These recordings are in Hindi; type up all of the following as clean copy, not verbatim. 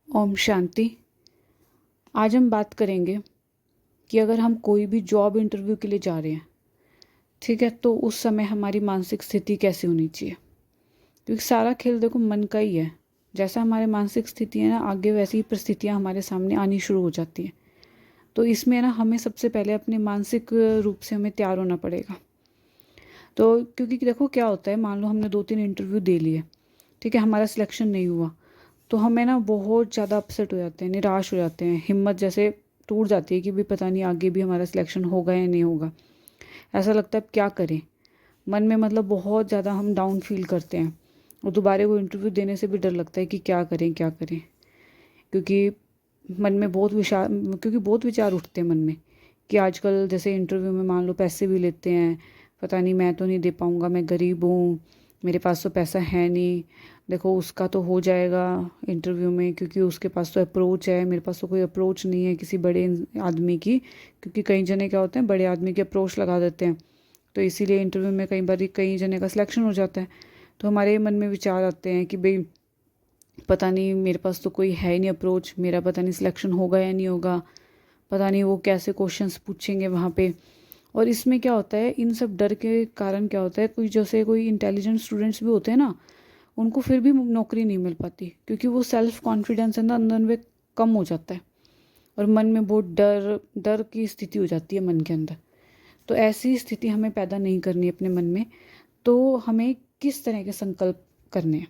ओम शांति। आज हम बात करेंगे कि अगर हम कोई भी जॉब इंटरव्यू के लिए जा रहे हैं, ठीक है, तो उस समय हमारी मानसिक स्थिति कैसी होनी चाहिए। क्योंकि सारा खेल देखो मन का ही है। जैसा हमारे मानसिक स्थिति है ना, आगे वैसी ही परिस्थितियाँ हमारे सामने आनी शुरू हो जाती हैं। तो इसमें ना हमें सबसे पहले अपने मानसिक रूप से हमें तैयार होना पड़ेगा। तो क्योंकि देखो क्या होता है, मान लो हमने 2-3 इंटरव्यू दे लिए, ठीक है, हमारा सिलेक्शन नहीं हुआ, तो हमें ना बहुत ज़्यादा अपसेट हो जाते हैं, निराश हो जाते हैं, हिम्मत जैसे टूट जाती है कि भी पता नहीं आगे भी हमारा सिलेक्शन होगा या नहीं होगा। ऐसा लगता है अब क्या करें, मन में मतलब बहुत ज़्यादा हम डाउन फील करते हैं। और दोबारा वो इंटरव्यू देने से भी डर लगता है कि क्या करें क्या करें। क्योंकि मन में बहुत विचार उठते हैं मन में कि आजकल जैसे इंटरव्यू में मान लो पैसे भी लेते हैं, पता नहीं मैं तो नहीं दे पाऊँगा, मैं गरीब हूँ, मेरे पास तो पैसा है नहीं, देखो उसका तो हो जाएगा इंटरव्यू में क्योंकि उसके पास तो अप्रोच है, मेरे पास तो कोई अप्रोच नहीं है किसी बड़े आदमी की। क्योंकि कई जने क्या होते हैं, बड़े आदमी की अप्रोच लगा देते हैं, तो इसीलिए इंटरव्यू में कई बार कई जने का सिलेक्शन हो जाता है। तो हमारे मन में विचार आते हैं कि भाई पता नहीं मेरे पास तो कोई है ही नहीं अप्रोच, मेरा पता नहीं सिलेक्शन होगा या नहीं होगा, पता नहीं वो कैसे क्वेश्चंस पूछेंगे वहाँ पे। और इसमें क्या होता है, इन सब डर के कारण क्या होता है, कोई जैसे कोई इंटेलिजेंट स्टूडेंट्स भी होते हैं ना, उनको फिर भी नौकरी नहीं मिल पाती क्योंकि वो सेल्फ कॉन्फिडेंस है ना अंदर में कम हो जाता है और मन में बहुत डर डर की स्थिति हो जाती है मन के अंदर। तो ऐसी स्थिति हमें पैदा नहीं करनी अपने मन में। तो हमें किस तरह के संकल्प करने हैं,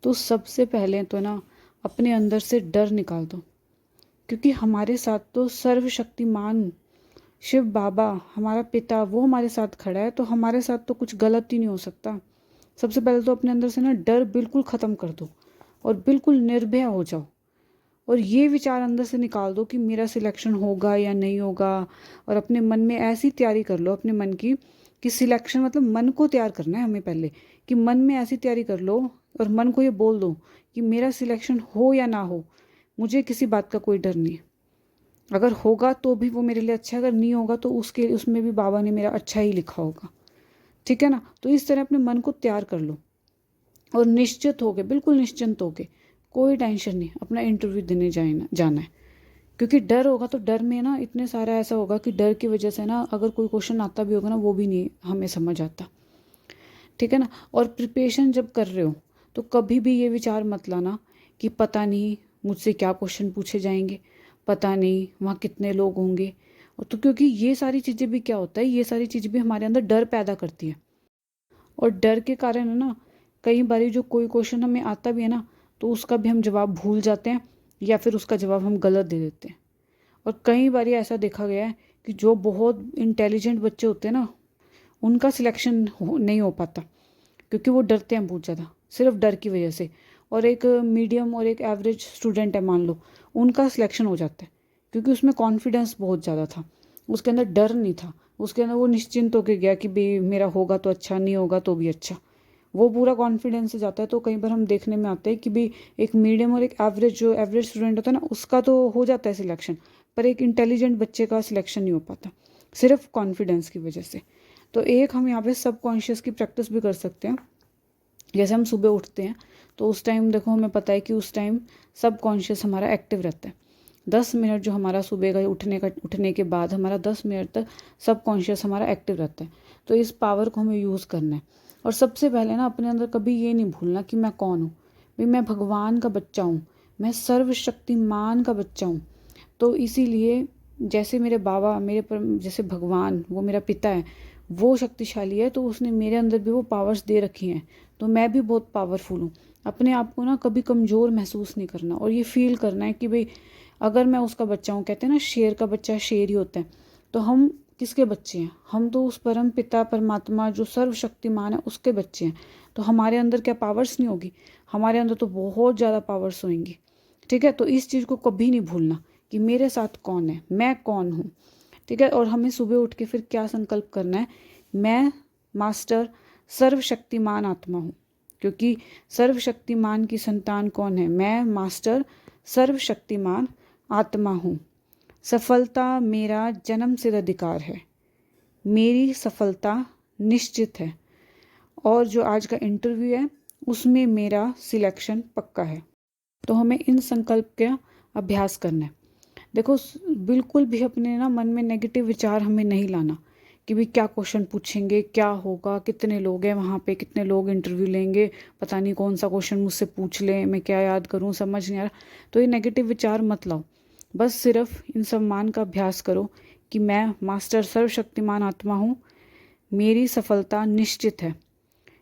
तो सबसे पहले तो ना अपने अंदर से डर निकाल दो। क्योंकि हमारे साथ तो सर्वशक्तिमान शिव बाबा, हमारा पिता, वो हमारे साथ खड़ा है, तो हमारे साथ तो कुछ गलत ही नहीं हो सकता। सबसे पहले तो अपने अंदर से ना डर बिल्कुल ख़त्म कर दो और बिल्कुल निर्भय हो जाओ। और ये विचार अंदर से निकाल दो कि मेरा सिलेक्शन होगा या नहीं होगा। और अपने मन में ऐसी तैयारी कर लो अपने मन की कि सिलेक्शन, मतलब मन को तैयार करना है हमें पहले, कि मन में ऐसी तैयारी कर लो और मन को ये बोल दो कि मेरा सिलेक्शन हो या ना हो, मुझे किसी बात का कोई डर नहीं। अगर होगा तो भी वो मेरे लिए अच्छा है, अगर नहीं होगा तो उसके उसमें भी बाबा ने मेरा अच्छा ही लिखा होगा। ठीक है ना। तो इस तरह अपने मन को तैयार कर लो और निश्चित होके, बिल्कुल निश्चिंत होके, कोई टेंशन नहीं, अपना इंटरव्यू देने जाना है। क्योंकि डर होगा तो डर में ना इतने सारा ऐसा होगा कि डर की वजह से ना अगर कोई क्वेश्चन आता भी होगा ना, वो भी नहीं हमें समझ आता। ठीक है ना। और प्रिपरेशन जब कर रहे हो तो कभी भी ये विचार मत लाना कि पता नहीं मुझसे क्या क्वेश्चन पूछे जाएंगे, पता नहीं वहाँ कितने लोग होंगे। और तो क्योंकि ये सारी चीज़ें भी क्या होता है, ये सारी चीज़ें भी हमारे अंदर डर पैदा करती है। और डर के कारण है ना, कई बार जो कोई क्वेश्चन हमें आता भी है ना, तो उसका भी हम जवाब भूल जाते हैं या फिर उसका जवाब हम गलत दे देते हैं। और कई बार ऐसा देखा गया है कि जो बहुत इंटेलिजेंट बच्चे होते हैं ना, उनका सिलेक्शन नहीं हो पाता क्योंकि वो डरते हैं बहुत ज़्यादा, सिर्फ डर की वजह से। और एक मीडियम और एक एवरेज स्टूडेंट है मान लो, उनका सिलेक्शन हो जाता है क्योंकि उसमें कॉन्फिडेंस बहुत ज़्यादा था, उसके अंदर डर नहीं था, उसके अंदर वो निश्चिंत होकर गया कि भाई मेरा होगा तो अच्छा, नहीं होगा तो भी अच्छा। वो पूरा कॉन्फिडेंस से जाता है। तो कई बार हम देखने में आता है कि भाई एक मीडियम और एक एवरेज, जो एवरेज स्टूडेंट होता है ना, उसका तो हो जाता है सिलेक्शन, पर एक इंटेलिजेंट बच्चे का सिलेक्शन नहीं हो पाता, सिर्फ कॉन्फिडेंस की वजह से। तो एक हम यहाँ पे सबकॉन्शियस की प्रैक्टिस भी कर सकते हैं। जैसे हम सुबह उठते हैं तो उस टाइम देखो हमें पता है कि उस टाइम सब कॉन्शियस हमारा एक्टिव रहता है। 10 मिनट जो हमारा सुबह का उठने के बाद हमारा 10 मिनट तक सब कॉन्शियस हमारा एक्टिव रहता है। तो इस पावर को हमें यूज़ करना है। और सबसे पहले ना अपने अंदर कभी ये नहीं भूलना कि मैं कौन हूँ। भाई मैं भगवान का बच्चा हूँ, मैं सर्वशक्तिमान का बच्चा हूँ। तो इसीलिए जैसे मेरे बाबा, मेरे पर जैसे भगवान, वो मेरा पिता है, वो शक्तिशाली है, तो उसने मेरे अंदर भी वो पावर्स दे रखी हैं। तो मैं भी बहुत पावरफुल हूँ। अपने आप को ना कभी कमज़ोर महसूस नहीं करना और ये फील करना है कि भाई अगर मैं उसका बच्चा हूँ, कहते हैं ना शेर का बच्चा शेर ही होता है, तो हम किसके बच्चे हैं, हम तो उस परम पिता परमात्मा जो सर्वशक्तिमान है उसके बच्चे हैं। तो हमारे अंदर क्या पावर्स नहीं होगी, हमारे अंदर तो बहुत ज़्यादा पावर्स होंगी। ठीक है। तो इस चीज़ को कभी नहीं भूलना कि मेरे साथ कौन है, मैं कौन हूँ। ठीक है। और हमें सुबह उठ के फिर क्या संकल्प करना है, मैं मास्टर सर्वशक्तिमान आत्मा हूँ। क्योंकि सर्वशक्तिमान की संतान कौन है, मैं मास्टर सर्वशक्तिमान आत्मा हूँ। सफलता मेरा जन्म सिद्ध अधिकार है, मेरी सफलता निश्चित है। और जो आज का इंटरव्यू है उसमें मेरा सिलेक्शन पक्का है। तो हमें इन संकल्प का अभ्यास करना है। देखो बिल्कुल भी अपने ना मन में नेगेटिव विचार हमें नहीं लाना कि भाई क्या क्वेश्चन पूछेंगे, क्या होगा, कितने लोग हैं वहाँ पे, कितने लोग इंटरव्यू लेंगे, पता नहीं कौन सा क्वेश्चन मुझसे पूछ लें, मैं क्या याद करूँ, समझ नहीं आ रहा। तो ये नेगेटिव विचार मत लाओ, बस सिर्फ इन सम्मान का अभ्यास करो कि मैं मास्टर सर्वशक्तिमान आत्मा हूँ, मेरी सफलता निश्चित है।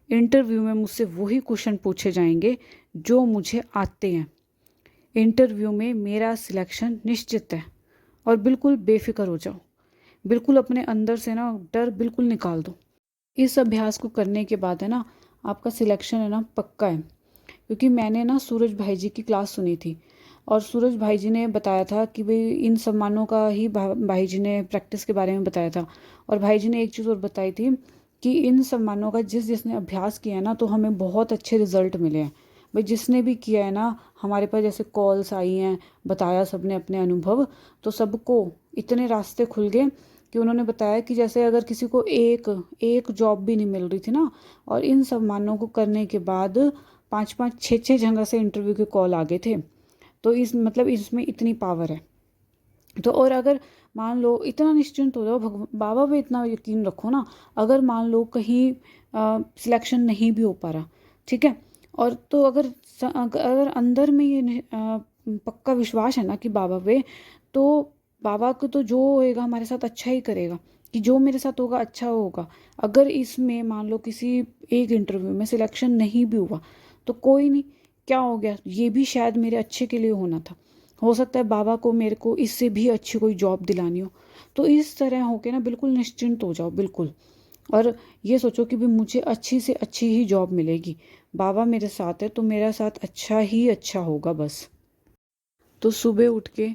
इंटरव्यू में मुझसे वही क्वेश्चन पूछे जाएंगे जो मुझे आते हैं। इंटरव्यू में मेरा सिलेक्शन निश्चित है। और बिल्कुल बेफिक्र हो जाओ, बिल्कुल अपने अंदर से ना डर बिल्कुल निकाल दो। इस अभ्यास को करने के बाद है ना आपका सिलेक्शन है ना पक्का है। क्योंकि मैंने ना सूरज भाई जी की क्लास सुनी थी और सूरज भाई जी ने बताया था कि भाई इन सम्मानों का ही भाई जी ने प्रैक्टिस के बारे में बताया था। और भाई जी ने एक चीज़ और बताई थी कि इन सम्मानों का जिसने अभ्यास किया है ना तो हमें बहुत अच्छे रिजल्ट मिले हैं। भाई जिसने भी किया है ना, हमारे पास जैसे कॉल्स आई हैं, बताया सबने अपने अनुभव, तो सबको इतने रास्ते खुल गए कि उन्होंने बताया कि जैसे अगर किसी को एक जॉब भी नहीं मिल रही थी ना, और इन सम्मानों को करने के बाद 5-5 6-6 जगह से इंटरव्यू के कॉल आ गए थे। तो इस मतलब इसमें इतनी पावर है। तो और अगर मान लो, इतना निश्चिंत हो जाओ, बाबा पे इतना यकीन रखो ना, अगर मान लो कहीं सिलेक्शन नहीं भी हो पा रहा, ठीक है, और तो अगर अंदर में ये पक्का विश्वास है ना कि बाबा पे, तो बाबा को तो जो होएगा हमारे साथ अच्छा ही करेगा, कि जो मेरे साथ होगा अच्छा होगा। अगर इसमें मान लो किसी एक इंटरव्यू में सिलेक्शन नहीं भी हुआ तो कोई नहीं, क्या हो गया, ये भी शायद मेरे अच्छे के लिए होना था, हो सकता है बाबा को मेरे को इससे भी अच्छी कोई जॉब दिलानी हो। तो इस तरह होके ना बिल्कुल निश्चिंत हो जाओ बिल्कुल, और ये सोचो कि भी मुझे अच्छी से अच्छी ही जॉब मिलेगी, बाबा मेरे साथ है तो मेरा साथ अच्छा ही अच्छा होगा बस। तो सुबह उठ के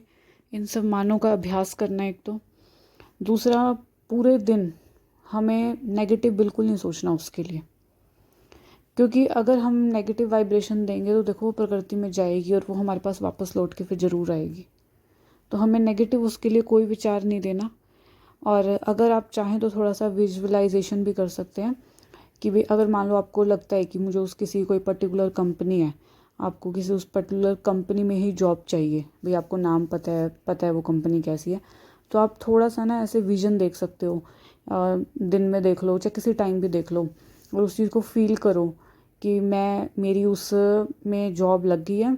इन सब मानों का अभ्यास करना एक तो, दूसरा पूरे दिन हमें नेगेटिव बिल्कुल नहीं सोचना उसके लिए। क्योंकि अगर हम नेगेटिव वाइब्रेशन देंगे तो देखो वो प्रकृति में जाएगी और वो हमारे पास वापस लौट के फिर ज़रूर आएगी। तो हमें नेगेटिव उसके लिए कोई विचार नहीं देना। और अगर आप चाहें तो थोड़ा सा विजुअलाइजेशन भी कर सकते हैं कि भाई अगर मान लो आपको लगता है कि मुझे उस किसी कोई पर्टिकुलर कंपनी है, आपको किसी उस पर्टिकुलर कंपनी में ही जॉब चाहिए, भाई आपको नाम पता है वो कंपनी कैसी है, तो आप थोड़ा सा ना ऐसे विजन देख सकते हो, दिन में देख लो चाहे किसी टाइम भी देख लो, और उस चीज़ को फील करो कि मेरी उस में जॉब लग गई है,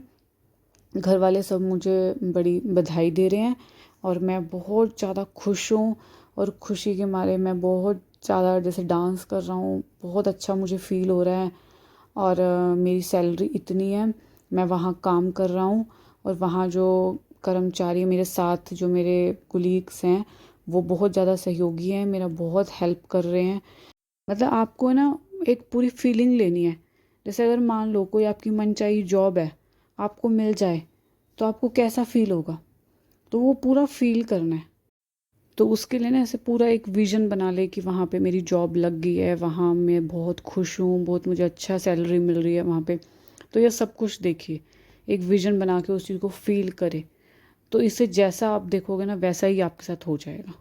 घर वाले सब मुझे बड़ी बधाई दे रहे हैं और मैं बहुत ज़्यादा खुश हूँ, और खुशी के मारे मैं बहुत ज़्यादा जैसे डांस कर रहा हूँ, बहुत अच्छा मुझे फ़ील हो रहा है। और मेरी सैलरी इतनी है, मैं वहाँ काम कर रहा हूँ और वहाँ जो कर्मचारी मेरे साथ जो मेरे कुलीग्स हैं वो बहुत ज़्यादा सहयोगी हैं, मेरा बहुत हेल्प कर रहे हैं। मतलब आपको ना एक पूरी फीलिंग लेनी है। जैसे अगर मान लो कोई आपकी मनचाही जॉब है आपको मिल जाए तो आपको कैसा फील होगा, तो वो पूरा फील करना है। तो उसके लिए ना ऐसे पूरा एक विज़न बना ले कि वहाँ पे मेरी जॉब लग गई है, वहाँ मैं बहुत खुश हूँ, बहुत मुझे अच्छा सैलरी मिल रही है वहाँ पे। तो ये सब कुछ देखिए, एक विज़न बना के उस चीज़ को फील करे, तो इससे जैसा आप देखोगे ना वैसा ही आपके साथ हो जाएगा।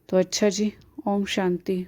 तो अच्छा जी, ओम शांति।